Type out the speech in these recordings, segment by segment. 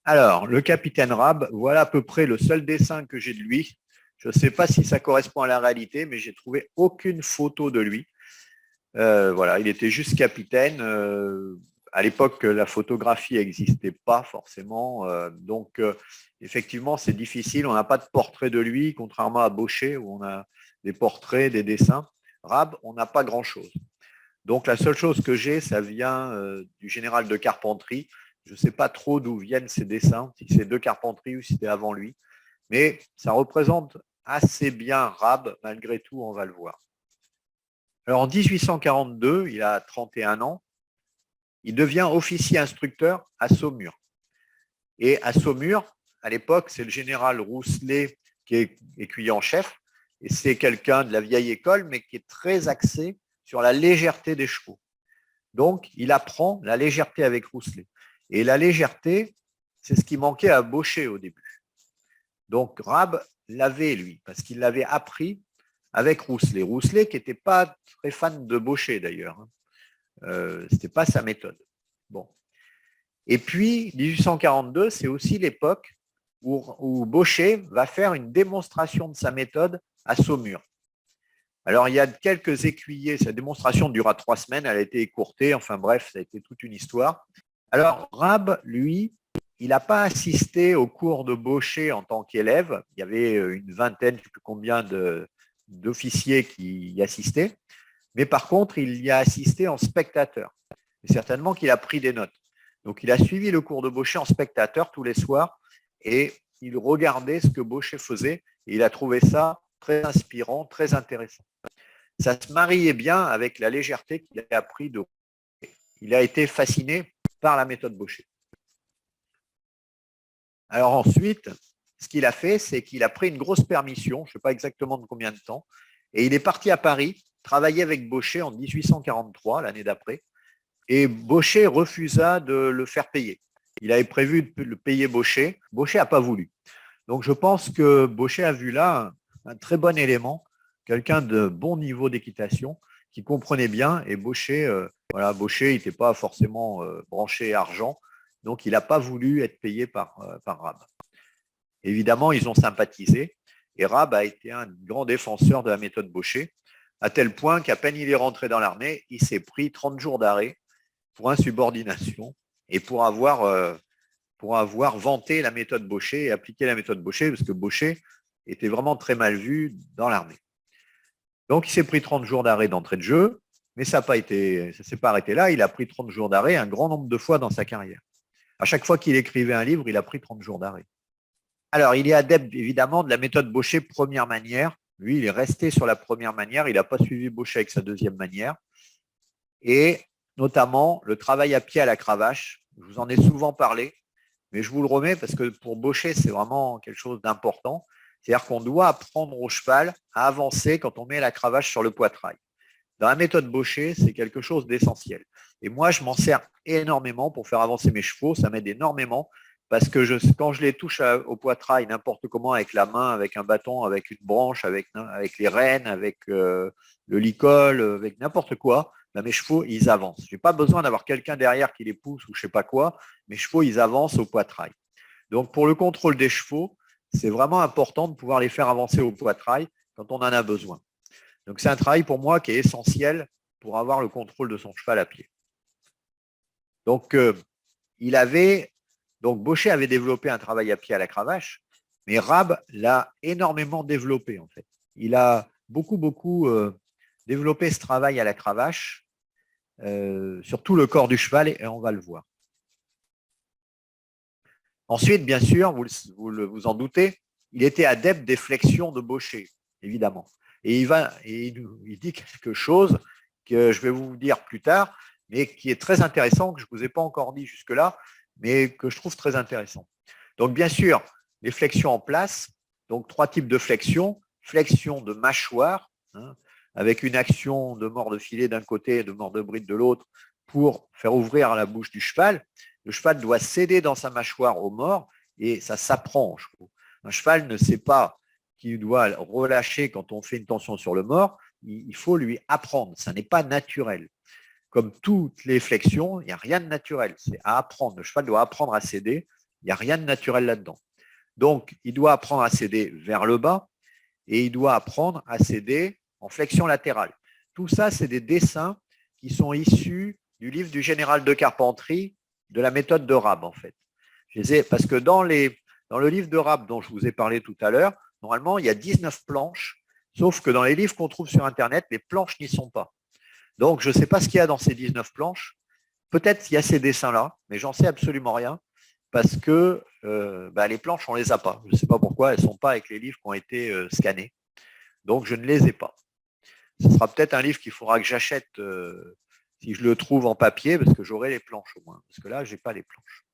Alors, le capitaine Rab, voilà à peu près le seul dessin que j'ai de lui. Je ne sais pas si ça correspond à la réalité, mais j'ai trouvé aucune photo de lui. Voilà, il était juste capitaine. À l'époque, la photographie n'existait pas forcément. Effectivement, c'est difficile. On n'a pas de portrait de lui, contrairement à Baucher, où on a des portraits, des dessins. Rab, on n'a pas grand-chose. Donc, la seule chose que j'ai, ça vient du général de Carpentrie. Je ne sais pas trop d'où viennent ces dessins, si c'est de Carpentrie ou si c'était avant lui. Mais ça représente assez bien Rab, malgré tout, on va le voir. Alors, en 1842, il a 31 ans, il devient officier instructeur à Saumur. Et à Saumur, à l'époque, c'est le général Rousselet qui est écuyer en chef, et c'est quelqu'un de la vieille école, mais qui est très axé sur la légèreté des chevaux. Donc, il apprend la légèreté avec Rousselet. Et la légèreté, c'est ce qui manquait à Baucher au début. Donc, Rab l'avait, lui, parce qu'il l'avait appris avec Rousselet. Rousselet qui n'était pas très fan de Baucher, d'ailleurs. Ce n'était pas sa méthode. Bon. Et puis, 1842, c'est aussi l'époque où Baucher va faire une démonstration de sa méthode à Saumur. Alors, il y a quelques écuyers, sa démonstration dura 3 semaines, elle a été écourtée, enfin bref, ça a été toute une histoire. Alors, Rab, lui, il n'a pas assisté au cours de Baucher en tant qu'élève, il y avait une vingtaine, je ne sais plus combien d'officiers qui y assistaient, mais par contre, il y a assisté en spectateur. Et certainement qu'il a pris des notes. Donc, il a suivi le cours de Baucher en spectateur tous les soirs et il regardait ce que Baucher faisait et il a trouvé ça très inspirant, très intéressant. Ça se mariait bien avec la légèreté qu'il a appris de Baucher. Il a été fasciné par la méthode Baucher. Alors ensuite, ce qu'il a fait, c'est qu'il a pris une grosse permission, je ne sais pas exactement de combien de temps, et il est parti à Paris, travailler avec Baucher en 1843, l'année d'après, et Baucher refusa de le faire payer. Il avait prévu de le payer Baucher. Baucher n'a pas voulu. Donc je pense que Baucher a vu là un très bon élément, quelqu'un de bon niveau d'équitation, qui comprenait bien. Et Baucher, Baucher, il n'était pas forcément branché argent, donc il n'a pas voulu être payé par Rab. Évidemment, ils ont sympathisé. Et Rab a été un grand défenseur de la méthode Baucher, à tel point qu'à peine il est rentré dans l'armée, il s'est pris 30 jours d'arrêt pour insubordination et pour avoir vanté la méthode Baucher et appliqué la méthode Baucher, parce que Baucher était vraiment très mal vu dans l'armée. Donc, il s'est pris 30 jours d'arrêt d'entrée de jeu, mais ça ne s'est pas arrêté là. Il a pris 30 jours d'arrêt un grand nombre de fois dans sa carrière. À chaque fois qu'il écrivait un livre, il a pris 30 jours d'arrêt. Alors, il est adepte, évidemment, de la méthode Baucher première manière. Lui, il est resté sur la première manière. Il n'a pas suivi Baucher avec sa deuxième manière. Et notamment, le travail à pied à la cravache. Je vous en ai souvent parlé, mais je vous le remets parce que pour Baucher, c'est vraiment quelque chose d'important. C'est-à-dire qu'on doit apprendre au cheval à avancer quand on met la cravache sur le poitrail. Dans la méthode Baucher, c'est quelque chose d'essentiel. Et moi, je m'en sers énormément pour faire avancer mes chevaux. Ça m'aide énormément parce que quand je les touche au poitrail, n'importe comment, avec la main, avec un bâton, avec une branche, avec les rênes, avec le licol, avec n'importe quoi, ben mes chevaux, ils avancent. Je n'ai pas besoin d'avoir quelqu'un derrière qui les pousse ou je ne sais pas quoi. Mes chevaux, ils avancent au poitrail. Donc, pour le contrôle des chevaux, c'est vraiment important de pouvoir les faire avancer au poitrail quand on en a besoin. Donc, c'est un travail pour moi qui est essentiel pour avoir le contrôle de son cheval à pied. Donc, Baucher avait développé un travail à pied à la cravache, mais Rab l'a énormément développé, en fait. Il a beaucoup développé ce travail à la cravache sur tout le corps du cheval, et on va le voir. Ensuite, bien sûr, vous en doutez, il était adepte des flexions de Baucher, évidemment. Et il dit quelque chose que je vais vous dire plus tard, mais qui est très intéressant, que je ne vous ai pas encore dit jusque-là, mais que je trouve très intéressant. Donc, bien sûr, les flexions en place, donc 3 types de flexions. Flexion de mâchoire, avec une action de mort de filet d'un côté et de mort de bride de l'autre pour faire ouvrir la bouche du cheval. Le cheval doit céder dans sa mâchoire au mort et ça s'apprend. Un cheval ne sait pas qu'il doit relâcher quand on fait une tension sur le mort. Il faut lui apprendre. Ça n'est pas naturel. Comme toutes les flexions, il n'y a rien de naturel. C'est à apprendre. Le cheval doit apprendre à céder Il n'y a rien de naturel là-dedans. Donc, il doit apprendre à céder vers le bas et il doit apprendre à céder en flexion latérale. Tout ça, c'est des dessins qui sont issus du livre du général de Carpentry, de la méthode de Rab, en fait. Parce que dans le livre de Rab dont je vous ai parlé tout à l'heure, normalement, il y a 19 planches, sauf que dans les livres qu'on trouve sur Internet, les planches n'y sont pas. Donc, je ne sais pas ce qu'il y a dans ces 19 planches. Peut-être qu'il y a ces dessins-là, mais j'en sais absolument rien, parce que les planches, on ne les a pas. Je ne sais pas pourquoi, elles ne sont pas avec les livres qui ont été scannés. Donc, je ne les ai pas. Ce sera peut-être un livre qu'il faudra que j'achète si je le trouve en papier, parce que j'aurai les planches au moins. Parce que là, je n'ai pas les planches.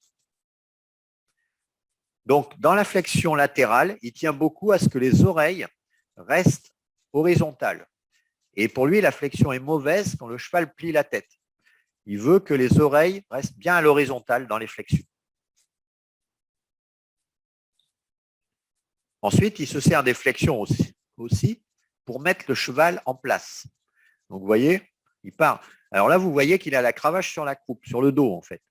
Donc, dans la flexion latérale, il tient beaucoup à ce que les oreilles restent horizontales. Et pour lui, la flexion est mauvaise quand le cheval plie la tête. Il veut que les oreilles restent bien à l'horizontale dans les flexions. Ensuite, il se sert des flexions aussi pour mettre le cheval en place. Donc, vous voyez, il part. Alors là, vous voyez qu'il a la cravache sur la croupe, sur le dos, en fait.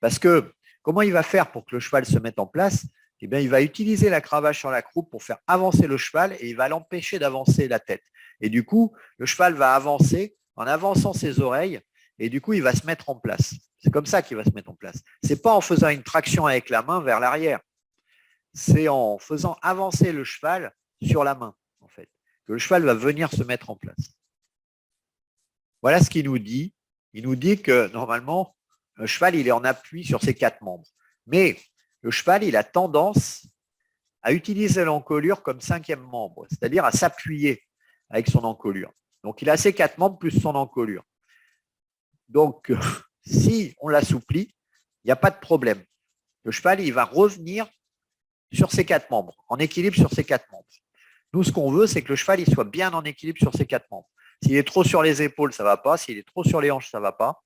Parce que, comment il va faire pour que le cheval se mette en place? Eh bien, il va utiliser la cravache sur la croupe pour faire avancer le cheval et il va l'empêcher d'avancer la tête. Et du coup, le cheval va avancer en avançant ses oreilles et du coup, il va se mettre en place. C'est comme ça qu'il va se mettre en place. Ce n'est pas en faisant une traction avec la main vers l'arrière. C'est en faisant avancer le cheval sur la main, en fait, que le cheval va venir se mettre en place. Voilà ce qu'il nous dit. Il nous dit que normalement, le cheval, il est en appui sur ses 4 membres. Mais le cheval, il a tendance à utiliser l'encolure comme 5e membre, c'est-à-dire à s'appuyer avec son encolure. Donc, il a ses 4 membres plus son encolure. Donc, si on l'assouplit, il n'y a pas de problème. Le cheval, il va revenir sur ses 4 membres, en équilibre sur ses 4 membres. Nous, ce qu'on veut, c'est que le cheval il soit bien en équilibre sur ses 4 membres. S'il est trop sur les épaules, ça ne va pas. S'il est trop sur les hanches, ça ne va pas.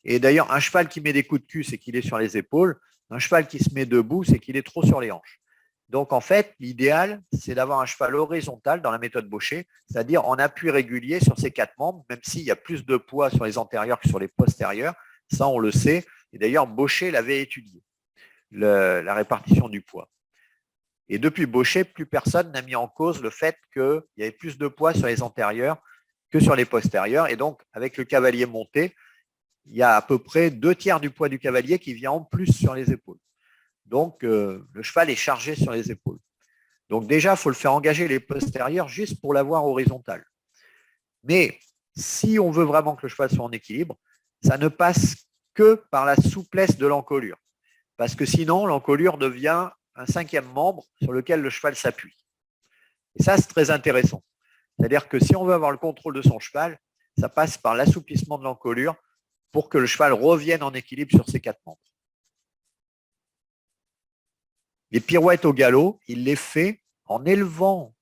Et d'ailleurs, un cheval qui met des coups de cul, c'est qu'il est sur les épaules. Un cheval qui se met debout, c'est qu'il est trop sur les hanches. Donc, en fait, l'idéal, c'est d'avoir un cheval horizontal dans la méthode Baucher, c'est-à-dire en appui régulier sur ses 4 membres, même s'il y a plus de poids sur les antérieurs que sur les postérieurs. Ça, on le sait. Et d'ailleurs, Baucher l'avait étudié, la répartition du poids. Et depuis Baucher, plus personne n'a mis en cause le fait qu'il y avait plus de poids sur les antérieurs que sur les postérieurs. Et donc, avec le cavalier monté, il y a à peu près 2/3 du poids du cavalier qui vient en plus sur les épaules. Donc, le cheval est chargé sur les épaules. Donc déjà, il faut le faire engager les postérieurs juste pour l'avoir horizontal. Mais si on veut vraiment que le cheval soit en équilibre, ça ne passe que par la souplesse de l'encolure. Parce que sinon, l'encolure devient un 5e membre sur lequel le cheval s'appuie. Et ça, c'est très intéressant. C'est-à-dire que si on veut avoir le contrôle de son cheval, ça passe par l'assouplissement de l'encolure pour que le cheval revienne en équilibre sur ses 4 membres. Les pirouettes au galop, il les fait en élevant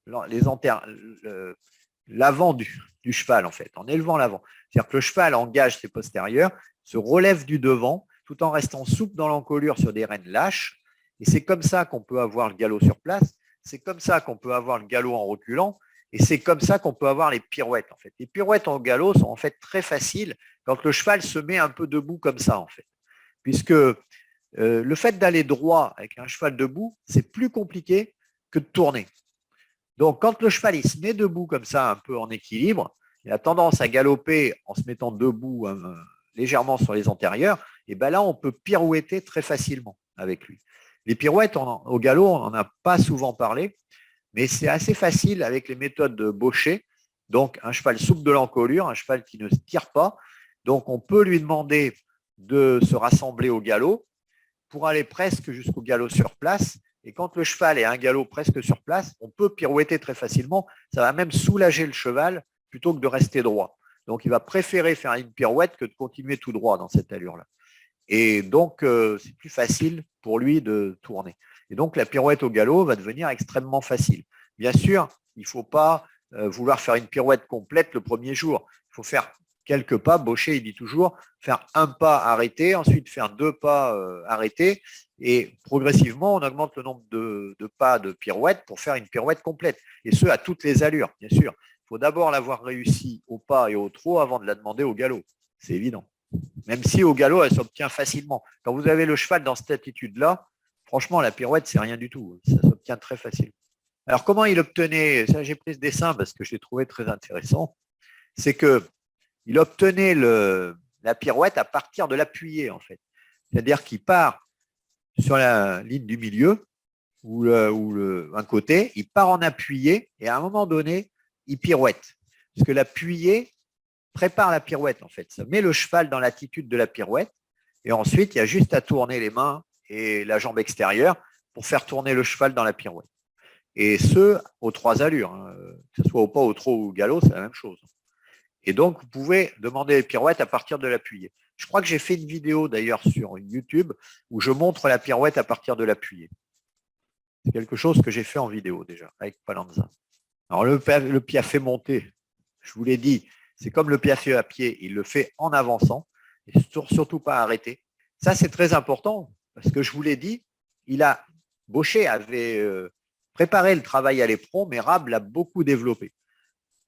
l'avant du cheval, en fait, en élevant l'avant. C'est-à-dire que le cheval engage ses postérieurs, se relève du devant, tout en restant souple dans l'encolure sur des rênes lâches. Et c'est comme ça qu'on peut avoir le galop sur place, c'est comme ça qu'on peut avoir le galop en reculant, et c'est comme ça qu'on peut avoir les pirouettes, en fait. Les pirouettes en galop sont en fait très faciles quand le cheval se met un peu debout comme ça, en fait. Puisque le fait d'aller droit avec un cheval debout, c'est plus compliqué que de tourner. Donc, quand le cheval il se met debout comme ça, un peu en équilibre, il a tendance à galoper en se mettant debout légèrement sur les antérieurs, et bien là, on peut pirouetter très facilement avec lui. Les pirouettes au galop, on n'en a pas souvent parlé, mais c'est assez facile avec les méthodes de Baucher. Donc, un cheval souple de l'encolure, un cheval qui ne se tire pas. Donc, on peut lui demander de se rassembler au galop pour aller presque jusqu'au galop sur place. Et quand le cheval est à un galop presque sur place, on peut pirouetter très facilement. Ça va même soulager le cheval plutôt que de rester droit. Donc, il va préférer faire une pirouette que de continuer tout droit dans cette allure-là. Et donc, c'est plus facile pour lui de tourner. Et donc, la pirouette au galop va devenir extrêmement facile. Bien sûr, il ne faut pas vouloir faire une pirouette complète le premier jour. Il faut faire quelques pas. Baucher, il dit toujours, faire un pas arrêté, ensuite faire 2 pas arrêtés. Et progressivement, on augmente le nombre de pas de pirouette pour faire une pirouette complète. Et ce, à toutes les allures, bien sûr. Il faut d'abord l'avoir réussi au pas et au trot avant de la demander au galop. C'est évident. Même si au galop, elle s'obtient facilement. Quand vous avez le cheval dans cette attitude-là, Franchement, la pirouette, c'est rien du tout. Ça s'obtient très facilement. Alors, comment il obtenait, ça j'ai pris ce dessin parce que je l'ai trouvé très intéressant, c'est qu'il obtenait la pirouette à partir de l'appuyé, en fait. C'est-à-dire qu'il part sur la ligne du milieu ou un côté, il part en appuyé et à un moment donné, il pirouette. Parce que l'appuyé prépare la pirouette, en fait. Ça met le cheval dans l'attitude de la pirouette et ensuite, il y a juste à tourner les mains et la jambe extérieure pour faire tourner le cheval dans la pirouette. Et ce, aux 3 allures, hein. Que ce soit au pas, au trot ou au galop, c'est la même chose. Et donc, vous pouvez demander les pirouettes à partir de l'appuyé. Je crois que j'ai fait une vidéo d'ailleurs sur YouTube où je montre la pirouette à partir de l'appuyé. C'est quelque chose que j'ai fait en vidéo déjà avec Palanza. Alors, le piafé monté, je vous l'ai dit, c'est comme le piafé à pied, il le fait en avançant et surtout pas arrêter. Ça, c'est très important parce que je vous l'ai dit, Baucher avait préparé le travail à l'éperon, mais Rabe l'a beaucoup développé.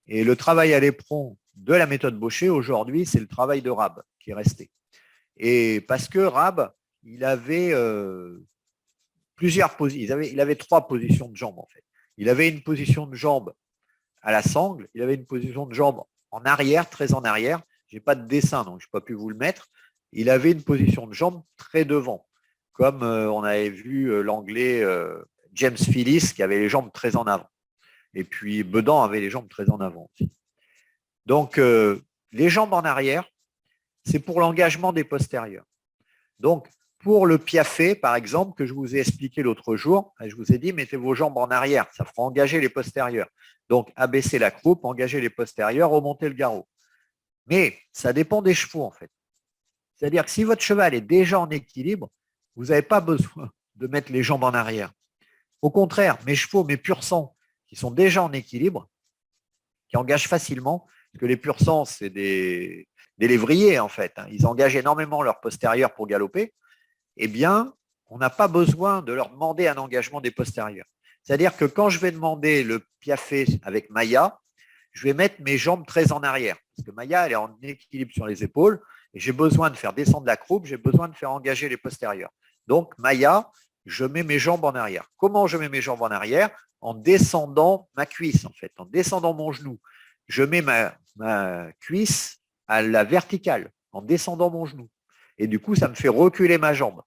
Et le travail à l'éperon de la méthode Baucher, aujourd'hui, c'est le travail de Rabe qui est resté. Et parce que Rabe, il avait plusieurs positions, il avait 3 positions de jambes en fait. Il avait une position de jambe à la sangle, il avait une position de jambe en arrière, très en arrière. Je n'ai pas de dessin, donc je n'ai pas pu vous le mettre. Il avait une position de jambe très devant, comme on avait vu l'anglais James Phillips qui avait les jambes très en avant. Et puis Bedan avait les jambes très en avant aussi. Donc les jambes en arrière, c'est pour l'engagement des postérieurs. Donc pour le piafé, par exemple, que je vous ai expliqué l'autre jour, je vous ai dit mettez vos jambes en arrière, ça fera engager les postérieurs. Donc abaisser la croupe, engager les postérieurs, remonter le garrot. Mais ça dépend des chevaux en fait. C'est-à-dire que si votre cheval est déjà en équilibre, vous n'avez pas besoin de mettre les jambes en arrière. Au contraire, mes chevaux, mes pur sang, qui sont déjà en équilibre, qui engagent facilement, parce que les pur sang, c'est des lévriers en fait, ils engagent énormément leur postérieur pour galoper, eh bien, on n'a pas besoin de leur demander un engagement des postérieurs. C'est-à-dire que quand je vais demander le piafé avec Maya, je vais mettre mes jambes très en arrière, parce que Maya, elle est en équilibre sur les épaules, et j'ai besoin de faire descendre la croupe, j'ai besoin de faire engager les postérieurs. Donc, Maya, je mets mes jambes en arrière. Comment je mets mes jambes en arrière? En descendant ma cuisse, en fait, en descendant mon genou. Je mets ma cuisse à la verticale, en descendant mon genou. Et du coup, ça me fait reculer ma jambe.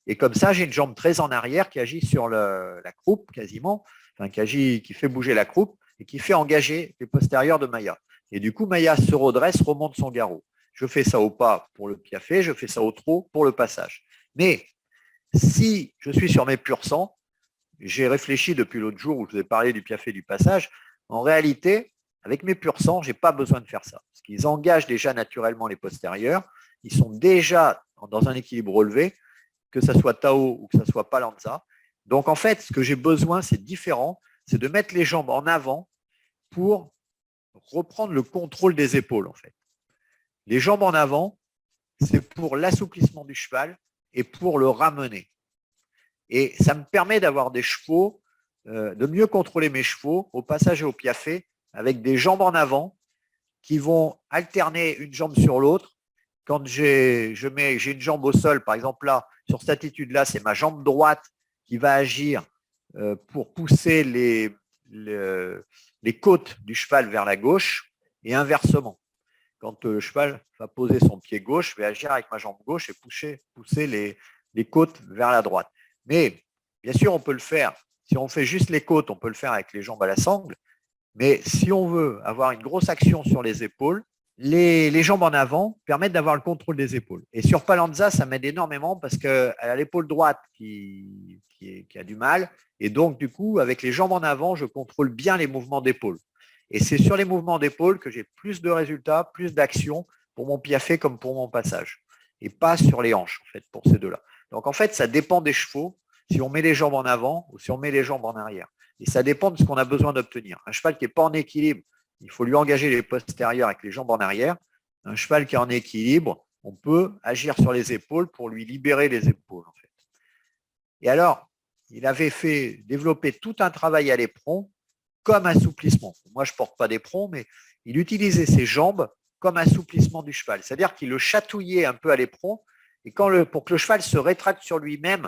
Et comme ça, j'ai une jambe très en arrière qui agit sur la croupe quasiment, enfin, qui fait bouger la croupe et qui fait engager les postérieurs de Maya. Et du coup, Maya se redresse, remonte son garrot. Je fais ça au pas pour le piafé, je fais ça au trot pour le passage. Mais si je suis sur mes pur sang, j'ai réfléchi depuis l'autre jour où je vous ai parlé du piafé du passage, en réalité, avec mes pur sang, je n'ai pas besoin de faire ça. Parce qu'ils engagent déjà naturellement les postérieurs, ils sont déjà dans un équilibre relevé, que ce soit Tao ou que ce soit Palanza. Donc en fait, ce que j'ai besoin, c'est différent, c'est de mettre les jambes en avant pour reprendre le contrôle des épaules en fait. Les jambes en avant, c'est pour l'assouplissement du cheval et pour le ramener. Et ça me permet d'avoir des chevaux, de mieux contrôler mes chevaux au passage et au piafé avec des jambes en avant qui vont alterner une jambe sur l'autre. Quand j'ai une jambe au sol, par exemple là, sur cette attitude-là, c'est ma jambe droite qui va agir pour pousser les côtes du cheval vers la gauche et inversement. Quand le cheval va poser son pied gauche, je vais agir avec ma jambe gauche et pousser les côtes vers la droite. Mais bien sûr, on peut le faire. Si on fait juste les côtes, on peut le faire avec les jambes à la sangle. Mais si on veut avoir une grosse action sur les épaules, les jambes en avant permettent d'avoir le contrôle des épaules. Et sur Palanza, ça m'aide énormément parce qu'elle a l'épaule droite qui a du mal. Et donc, du coup, avec les jambes en avant, je contrôle bien les mouvements d'épaule. Et c'est sur les mouvements d'épaule que j'ai plus de résultats, plus d'action pour mon piafé comme pour mon passage. Et pas sur les hanches, en fait, pour ces deux-là. Donc, en fait, ça dépend des chevaux, si on met les jambes en avant ou si on met les jambes en arrière. Et ça dépend de ce qu'on a besoin d'obtenir. Un cheval qui n'est pas en équilibre, il faut lui engager les postérieurs avec les jambes en arrière. Un cheval qui est en équilibre, on peut agir sur les épaules pour lui libérer les épaules, en fait. Et alors, il avait développer tout un travail à l'éperon comme assouplissement. Moi, je ne porte pas d'éperon, mais il utilisait ses jambes comme assouplissement du cheval. C'est-à-dire qu'il le chatouillait un peu à l'éperon et pour que le cheval se rétracte sur lui-même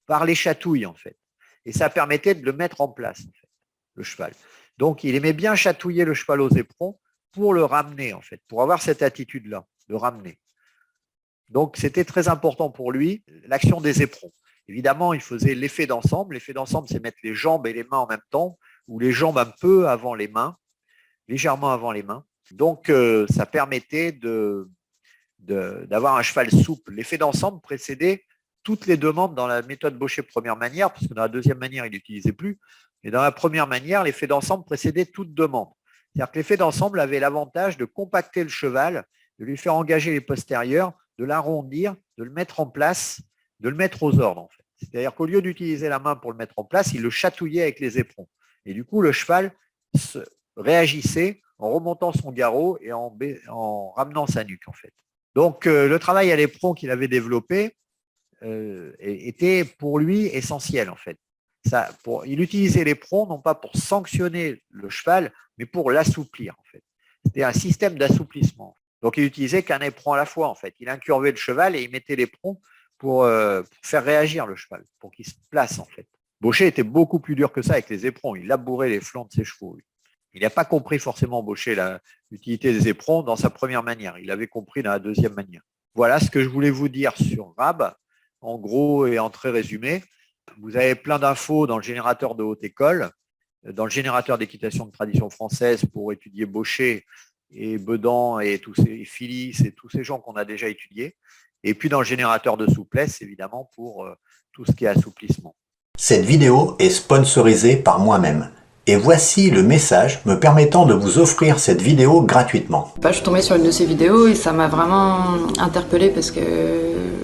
par les chatouilles, en fait. Et ça permettait de le mettre en place, en fait, le cheval. Donc, il aimait bien chatouiller le cheval aux éperons pour le ramener, en fait, pour avoir cette attitude-là, de ramener. Donc, c'était très important pour lui, l'action des éperons. Évidemment, il faisait l'effet d'ensemble. L'effet d'ensemble, c'est mettre les jambes et les mains en même temps, ou les jambes un peu avant les mains, légèrement avant les mains. Donc, ça permettait d'avoir un cheval souple. L'effet d'ensemble précédait toutes les demandes dans la méthode Baucher première manière, parce que dans la deuxième manière, il n'utilisait plus. Mais dans la première manière, l'effet d'ensemble précédait toute demande. C'est-à-dire que l'effet d'ensemble avait l'avantage de compacter le cheval, de lui faire engager les postérieurs, de l'arrondir, de le mettre en place, de le mettre aux ordres, en fait. C'est-à-dire qu'au lieu d'utiliser la main pour le mettre en place, il le chatouillait avec les éperons. Et du coup, le cheval réagissait en remontant son garrot et en ramenant sa nuque, en fait. Donc, le travail à l'éperon qu'il avait développé était pour lui essentiel, en fait. Il utilisait l'éperon non pas pour sanctionner le cheval, mais pour l'assouplir, en fait. C'était un système d'assouplissement. Donc, il utilisait qu'un éperon à la fois, en fait. Il incurvait le cheval et il mettait l'éperon pour faire réagir le cheval, pour qu'il se place, en fait. Baucher était beaucoup plus dur que ça avec les éperons. Il labourait les flancs de ses chevaux. Il n'a pas compris forcément, Baucher, l'utilité des éperons dans sa première manière. Il avait compris dans la deuxième manière. Voilà ce que je voulais vous dire sur Rab, en gros et en très résumé. Vous avez plein d'infos dans le générateur de haute école, dans le générateur d'équitation de tradition française pour étudier Baucher et Bedan et tous ces Phillis et tous ces gens qu'on a déjà étudiés. Et puis dans le générateur de souplesse, évidemment, pour tout ce qui est assouplissement. Cette vidéo est sponsorisée par moi-même. Et voici le message me permettant de vous offrir cette vidéo gratuitement. Je suis tombée sur une de ces vidéos et ça m'a vraiment interpellée parce que,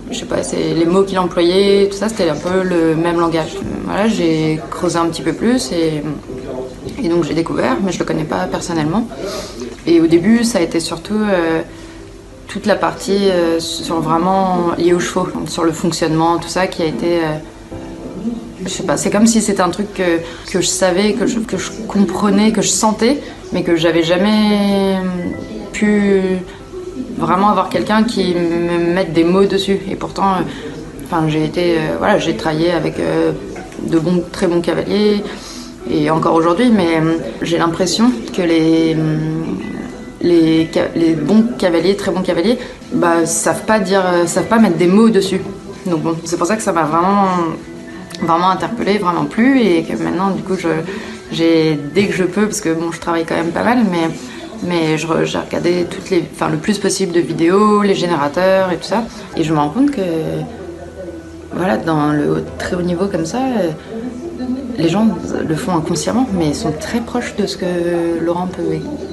je sais pas, c'est les mots qu'il employait, tout ça, c'était un peu le même langage. Voilà, j'ai creusé un petit peu plus et donc j'ai découvert, mais je le connais pas personnellement. Et au début, ça a été surtout toute la partie sur vraiment liée aux chevaux, sur le fonctionnement, tout ça qui a été... je sais pas, c'est comme si c'était un truc que je savais, que je comprenais, que je sentais, mais que j'avais jamais pu vraiment avoir quelqu'un qui me mette des mots dessus. Et pourtant, j'ai travaillé avec de très bons cavaliers, et encore aujourd'hui, mais j'ai l'impression que les bons cavaliers, très bons cavaliers, savent pas mettre des mots dessus. Donc bon, c'est pour ça que ça m'a vraiment interpellée, vraiment plu, et que maintenant du coup dès que je peux, parce que bon, je travaille quand même pas mal, mais j'ai regardé le plus possible de vidéos, les générateurs et tout ça, et je me rends compte que voilà, dans le très haut niveau comme ça, les gens le font inconsciemment, mais ils sont très proches de ce que Laurent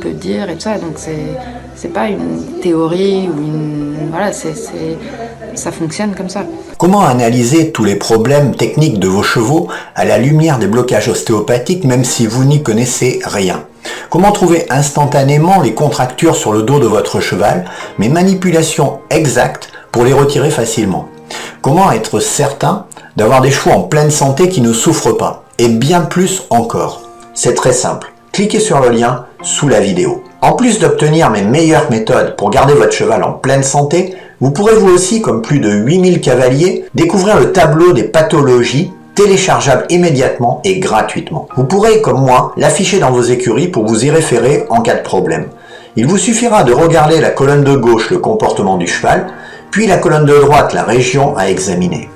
peut dire et tout ça, donc c'est pas une théorie ou voilà, ça fonctionne comme ça. Comment analyser tous les problèmes techniques de vos chevaux à la lumière des blocages ostéopathiques même si vous n'y connaissez rien? Comment trouver instantanément les contractures sur le dos de votre cheval, mais manipulations exactes pour les retirer facilement? Comment être certain d'avoir des chevaux en pleine santé qui ne souffrent pas? Et bien plus encore. C'est très simple. Cliquez sur le lien sous la vidéo. En plus d'obtenir mes meilleures méthodes pour garder votre cheval en pleine santé, vous pourrez vous aussi, comme plus de 8000 cavaliers, découvrir le tableau des pathologies téléchargeable immédiatement et gratuitement. Vous pourrez, comme moi, l'afficher dans vos écuries pour vous y référer en cas de problème. Il vous suffira de regarder la colonne de gauche, le comportement du cheval, puis la colonne de droite, la région à examiner.